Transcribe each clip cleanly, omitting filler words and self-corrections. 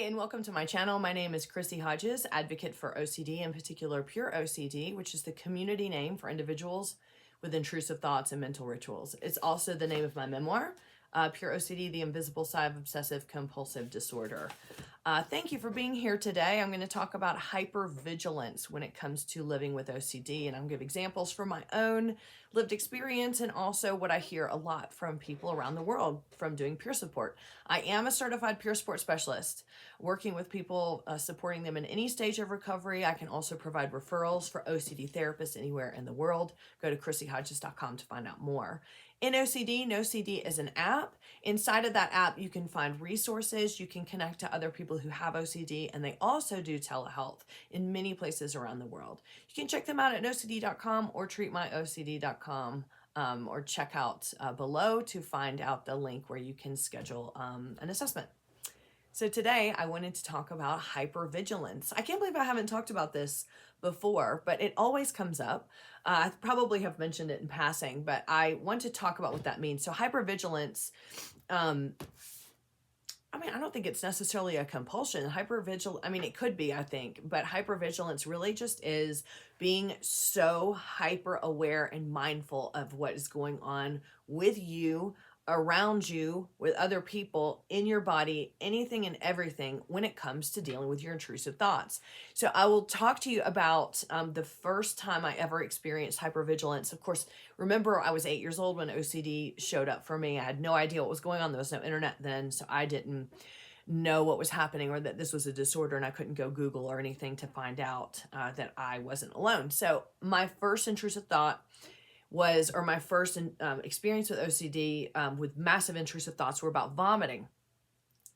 And welcome to my channel. My name is Chrissy Hodges, advocate for OCD, in particular Pure OCD, which is the community name for individuals with intrusive thoughts and mental rituals. It's also the name of my memoir, Pure OCD, The Invisible Side of Obsessive Compulsive Disorder. Thank you for being here today. I'm going to talk about hypervigilance when it comes to living with OCD, and I'm going to give examples from my own lived experience and also what I hear a lot from people around the world from doing peer support. I am a certified peer support specialist, working with people, supporting them in any stage of recovery. I can also provide referrals for OCD therapists anywhere in the world. Go to chrissyhodges.com to find out more. In OCD, NoCD is an app. Inside of that app, you can find resources. You can connect to other people who have OCD, and they also do telehealth in many places around the world. You can check them out at nocd.com or treatmyocd.com, or check out below to find out the link where you can schedule an assessment. So today I wanted to talk about hypervigilance. I can't believe I haven't talked about this before, but it always comes up. I probably have mentioned it in passing, but I want to talk about what that means. So hypervigilance, I don't think it's necessarily a compulsion. It could be, I think, but hypervigilance really just is being so hyper aware and mindful of what is going on with you, around you, with other people, in your body, anything and everything when it comes to dealing with your intrusive thoughts. So I will talk to you about the first time I ever experienced hypervigilance. Of course, remember I was 8 years old when OCD showed up for me. I had no idea what was going on. There was no internet then, so I didn't know what was happening or that this was a disorder, and I couldn't go Google or anything to find out that I wasn't alone. So my first intrusive thought my first experience with OCD with massive intrusive thoughts were about vomiting.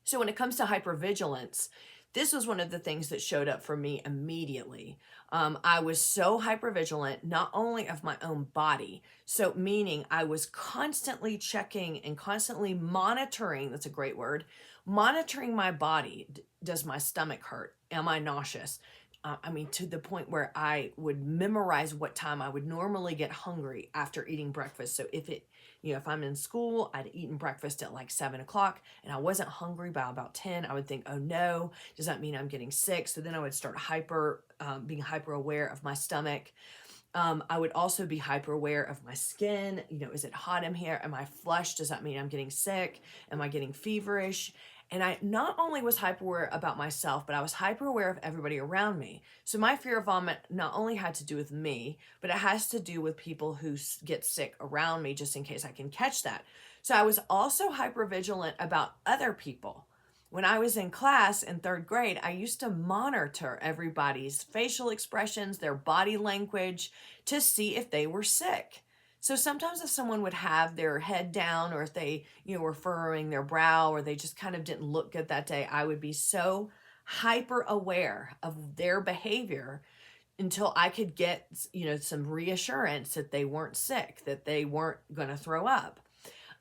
So when it comes to hypervigilance, this was one of the things that showed up for me immediately. I was so hypervigilant, not only of my own body, so meaning I was constantly checking and constantly monitoring, that's a great word, monitoring my body. Does my stomach hurt? Am I nauseous? To the point where I would memorize what time I would normally get hungry after eating breakfast. So if I'm in school, I'd eaten breakfast at like 7 o'clock and I wasn't hungry by about 10, I would think, oh no, does that mean I'm getting sick? So then I would start being hyper aware of my stomach. I would also be hyper aware of my skin. Is it hot in here? Am I flushed? Does that mean I'm getting sick? Am I getting feverish? And I not only was hyper aware about myself, but I was hyper aware of everybody around me. So my fear of vomit not only had to do with me, but it has to do with people who get sick around me, just in case I can catch that. So I was also hyper vigilant about other people. When I was in class in third grade, I used to monitor everybody's facial expressions, their body language, to see if they were sick. So sometimes if someone would have their head down, or if they, were furrowing their brow, or they just kind of didn't look good that day, I would be so hyper aware of their behavior until I could get, some reassurance that they weren't sick, that they weren't going to throw up.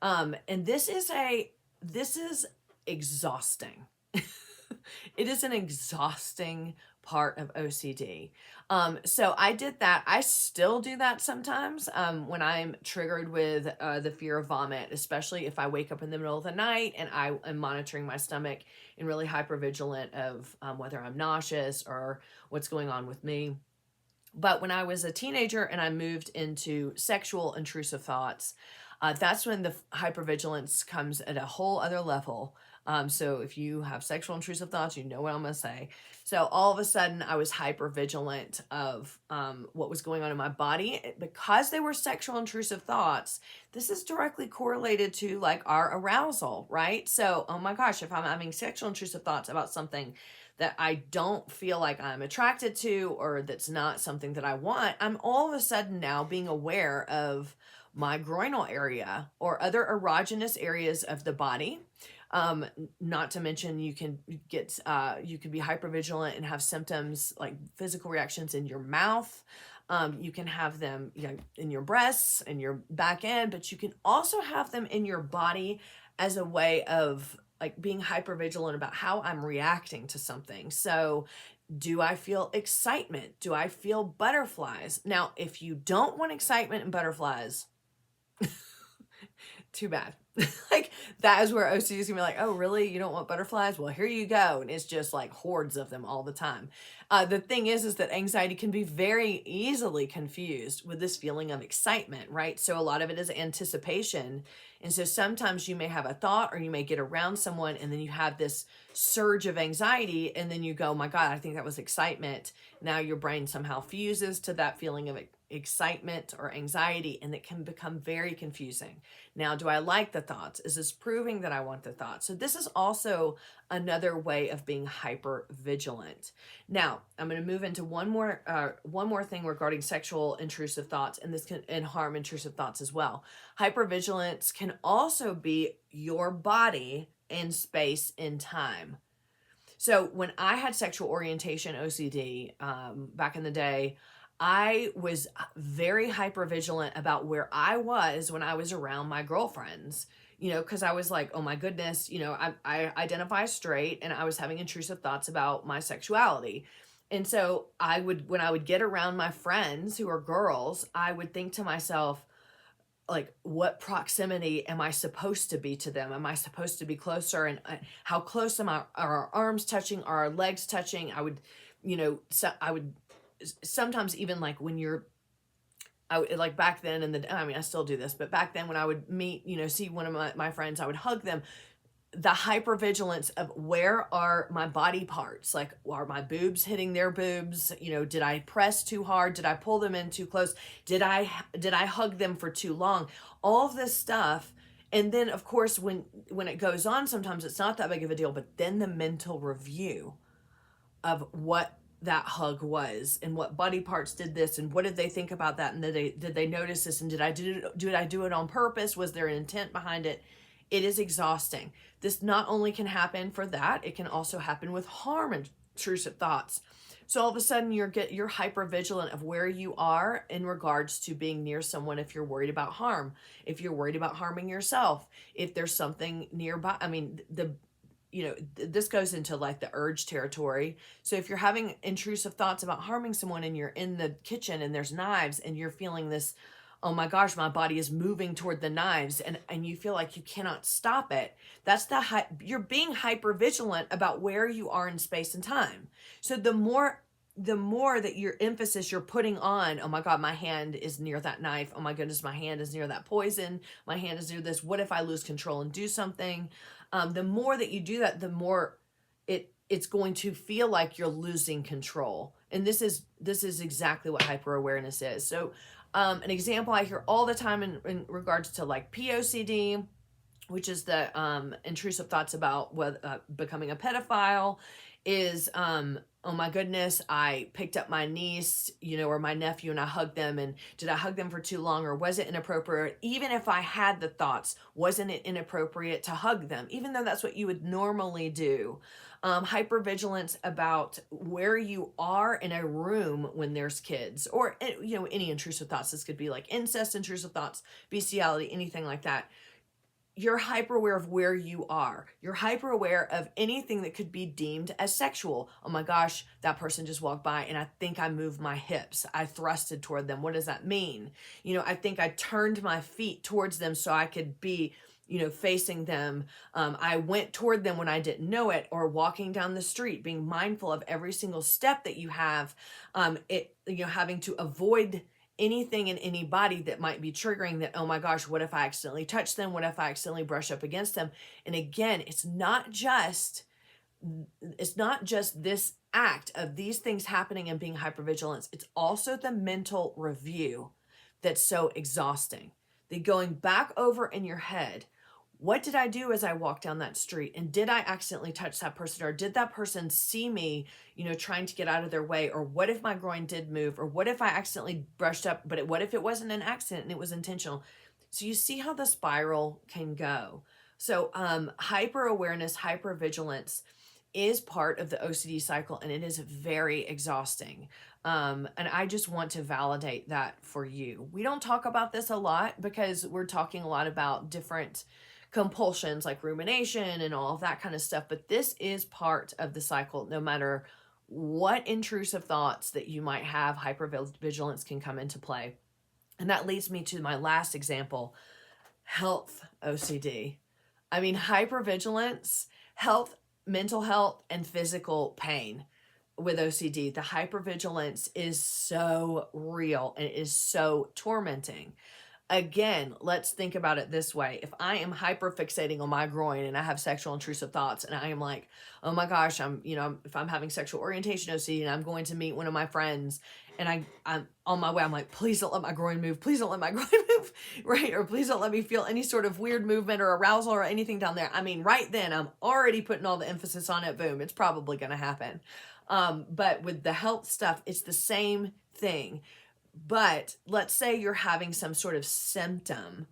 And this is exhausting. It is an exhausting part of OCD. So I did that. I still do that sometimes when I'm triggered with the fear of vomit, especially if I wake up in the middle of the night and I am monitoring my stomach and really hypervigilant of whether I'm nauseous or what's going on with me. But when I was a teenager and I moved into sexual intrusive thoughts, that's when the hypervigilance comes at a whole other level. So if you have sexual intrusive thoughts, you know what I'm going to say. So all of a sudden I was hyper vigilant of what was going on in my body because they were sexual intrusive thoughts. This is directly correlated to like our arousal, right? So, oh my gosh, if I'm having sexual intrusive thoughts about something that I don't feel like I'm attracted to, or that's not something that I want, I'm all of a sudden now being aware of my groinal area or other erogenous areas of the body. Not to mention you can be hypervigilant and have symptoms like physical reactions in your mouth. You can have them in your breasts and your back end, but you can also have them in your body as a way of like being hypervigilant about how I'm reacting to something. So do I feel excitement? Do I feel butterflies? Now, if you don't want excitement and butterflies, too bad. Like, that is where OCD is gonna be like, oh, really? You don't want butterflies? Well, here you go. And it's just like hordes of them all the time. The thing is that anxiety can be very easily confused with this feeling of excitement, right? So a lot of it is anticipation. And so sometimes you may have a thought or you may get around someone and then you have this surge of anxiety and then you go, oh my God, I think that was excitement. Now your brain somehow fuses to that feeling of excitement or anxiety, and it can become very confusing. Now, do I like the thoughts? Is this proving that I want the thoughts? So this is also another way of being hyper vigilant. Now, I'm going to move into one more thing regarding sexual intrusive thoughts, and this can and harm intrusive thoughts as well. Hypervigilance can also be your body in space and time. So when I had sexual orientation OCD back in the day, I was very hyper vigilant about where I was when I was around my girlfriends, because I was like, oh my goodness, I identify straight and I was having intrusive thoughts about my sexuality. And so when I would get around my friends who are girls, I would think to myself, like, what proximity am I supposed to be to them? Am I supposed to be closer? And how close are our arms touching? Are our legs touching? I would sometimes even like when like back then I still do this, but back then when I would see one of my friends, I would hug them. The hypervigilance of where are my body parts? Like, are my boobs hitting their boobs? Did I press too hard? Did I pull them in too close? Did I hug them for too long? All of this stuff. And then of course, when it goes on, sometimes it's not that big of a deal, but then the mental review of what that hug was and what body parts did this and what did they think about that, and did they notice this, and did I do it on purpose? Was there an intent behind it? It is exhausting. This not only can happen for that, it can also happen with harm and intrusive thoughts. So all of a sudden you're hyper vigilant of where you are in regards to being near someone. If you're worried about harm, if you're worried about harming yourself, if there's something nearby. I mean, this goes into like the urge territory. So if you're having intrusive thoughts about harming someone and you're in the kitchen and there's knives and you're feeling this, oh my gosh, my body is moving toward the knives, and you feel like you cannot stop it. That's you're being hyper vigilant about where you are in space and time. So the more that your emphasis you're putting on, oh my God, my hand is near that knife. Oh my goodness, my hand is near that poison. My hand is near this. What if I lose control and do something? The more that you do that, the more it's going to feel like you're losing control. And this is exactly what hyperawareness is. So an example I hear all the time in regards to like POCD, which is the intrusive thoughts about becoming a pedophile, is oh my goodness, I picked up my niece, or my nephew, and I hugged them, and did I hug them for too long, or was it inappropriate? Even if I had the thoughts, wasn't it inappropriate to hug them, even though that's what you would normally do? Hypervigilance about where you are in a room when there's kids, or any intrusive thoughts. This could be like incest intrusive thoughts, bestiality, anything like that. You're hyper aware of where you are. You're hyper aware of anything that could be deemed as sexual. Oh my gosh, that person just walked by and I think I moved my hips. I thrusted toward them. What does that mean? I think I turned my feet towards them so I could be facing them. I went toward them when I didn't know it, or walking down the street, being mindful of every single step that you have, having to avoid anything and anybody that might be triggering that. Oh my gosh, what if I accidentally touch them? What if I accidentally brush up against them? And again, it's not just this act of these things happening and being hypervigilance. It's also the mental review that's so exhausting. The going back over in your head, what did I do as I walked down that street? And did I accidentally touch that person? Or did that person see me, trying to get out of their way? Or what if my groin did move? Or what if I accidentally brushed up, but what if it wasn't an accident and it was intentional? So you see how the spiral can go. So hyper awareness, hypervigilance is part of the OCD cycle, and it is very exhausting. And I just want to validate that for you. We don't talk about this a lot because we're talking a lot about different compulsions like rumination and all of that kind of stuff. But this is part of the cycle. No matter what intrusive thoughts that you might have, hypervigilance can come into play. And that leads me to my last example. health OCD. I mean, hypervigilance, health, mental health, and physical pain with OCD. The hypervigilance is so real and it is so tormenting. Again, let's think about it this way. If I am hyper fixating on my groin and I have sexual intrusive thoughts and I am like, oh my gosh, if I'm having sexual orientation OCD and I'm going to meet one of my friends and I'm on my way, I'm like, please don't let my groin move. Please don't let my groin move, right? Or please don't let me feel any sort of weird movement or arousal or anything down there. I mean, right then I'm already putting all the emphasis on it. Boom, it's probably going to happen. But with the health stuff, it's the same thing. But let's say you're having some sort of symptom,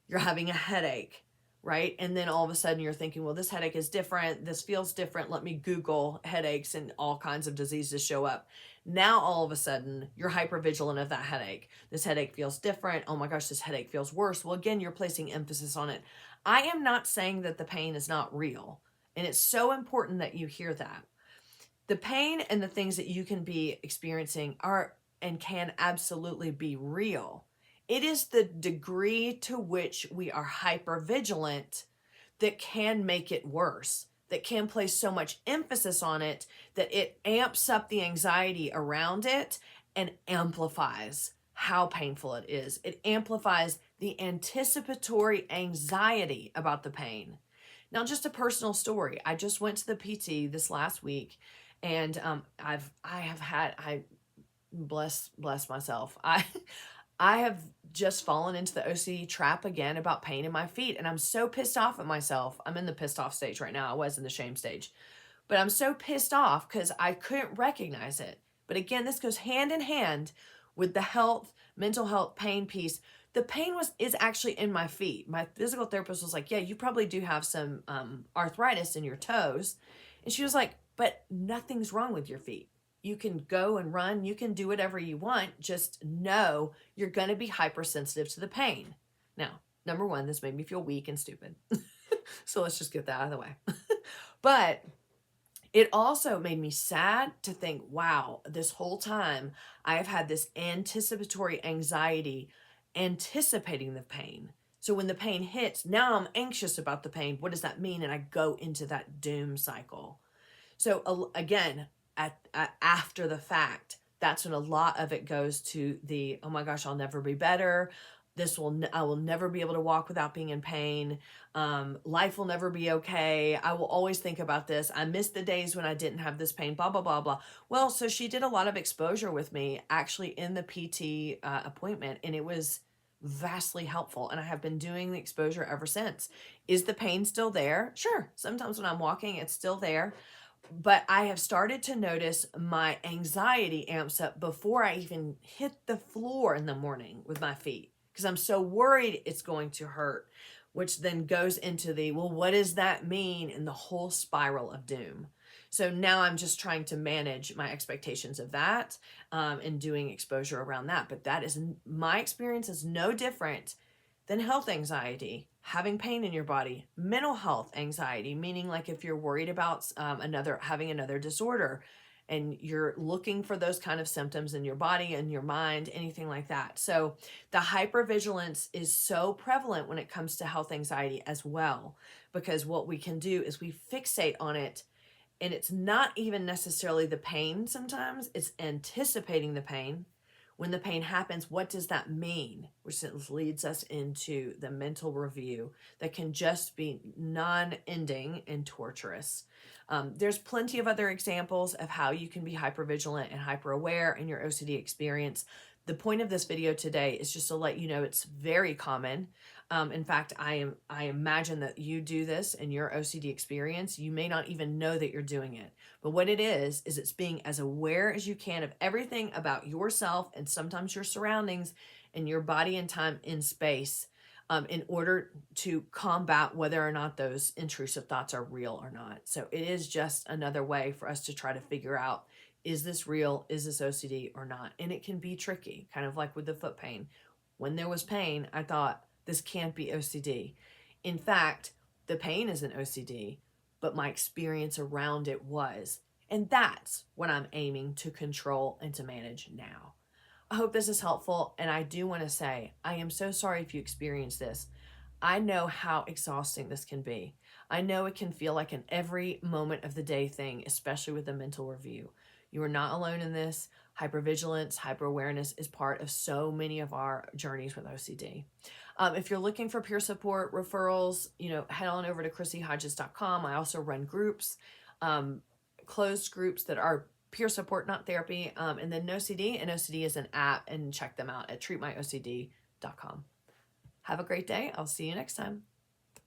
you're having a headache, right? And then all of a sudden you're thinking, well, this headache is different. This feels different. Let me Google headaches and all kinds of diseases show up. Now, all of a sudden, you're hypervigilant of that headache. This headache feels different. Oh my gosh, this headache feels worse. Well, again, you're placing emphasis on it. I am not saying that the pain is not real. And it's so important that you hear that. The pain and the things that you can be experiencing are and can absolutely be real. It is the degree to which we are hypervigilant that can make it worse, that can place so much emphasis on it that it amps up the anxiety around it and amplifies how painful it is. It amplifies the anticipatory anxiety about the pain. Now, just a personal story. I just went to the PT this last week, and I bless myself. I have just fallen into the OCD trap again about pain in my feet, and I'm so pissed off at myself. I'm in the pissed off stage right now. I was in the shame stage, but I'm so pissed off because I couldn't recognize it. But again, this goes hand in hand with the health, mental health, pain piece. The pain is actually in my feet. My physical therapist was like, yeah, you probably do have some arthritis in your toes. And she was like, but nothing's wrong with your feet. You can go and run. You can do whatever you want. Just know you're going to be hypersensitive to the pain. Now, number one, this made me feel weak and stupid. So let's just get that out of the way. But it also made me sad to think, wow, this whole time I have had this anticipatory anxiety, anticipating the pain. So when the pain hits, now I'm anxious about the pain. What does that mean? And I go into that doom cycle. So again, after the fact, that's when a lot of it goes to the, oh my gosh, I'll never be better. I will never be able to walk without being in pain. Life will never be okay. I will always think about this. I miss the days when I didn't have this pain, blah, blah, blah, blah. Well, so she did a lot of exposure with me actually in the PT appointment, and it was vastly helpful. And I have been doing the exposure ever since. Is the pain still there? Sure. Sometimes when I'm walking, it's still there. But I have started to notice my anxiety amps up before I even hit the floor in the morning with my feet, because I'm so worried it's going to hurt, which then goes into the, well, what does that mean? And the whole spiral of doom. So now I'm just trying to manage my expectations of that and doing exposure around that. But that is, my experience is no different than health anxiety, having pain in your body, mental health anxiety, meaning like if you're worried about having another disorder and you're looking for those kind of symptoms in your body and your mind, anything like that. So the hypervigilance is so prevalent when it comes to health anxiety as well, because what we can do is we fixate on it, and it's not even necessarily the pain sometimes, it's anticipating the pain. When the pain happens, what does that mean? Which leads us into the mental review that can just be non-ending and torturous. There's plenty of other examples of how you can be hypervigilant and hyperaware in your OCD experience. The point of this video today is just to let you know it's very common. In fact, I imagine that you do this in your OCD experience. You may not even know that you're doing it. But what it is it's being as aware as you can of everything about yourself and sometimes your surroundings and your body and time in space in order to combat whether or not those intrusive thoughts are real or not. So it is just another way for us to try to figure out, is this real? Is this OCD or not? And it can be tricky, kind of like with the foot pain. When there was pain, I thought, this can't be OCD. In fact, the pain isn't OCD, but my experience around it was. And that's what I'm aiming to control and to manage now. I hope this is helpful. And I do want to say, I am so sorry if you experienced this. I know how exhausting this can be. I know it can feel like an every moment of the day thing, especially with a mental review. You are not alone in this. Hypervigilance, hyperawareness is part of so many of our journeys with OCD. If you're looking for peer support referrals, head on over to chrissyhodges.com. I also run groups, um, closed groups that are peer support, not therapy, and then NoCD, and OCD is an app, and check them out at treatmyocd.com. Have a great day. I'll see you next time.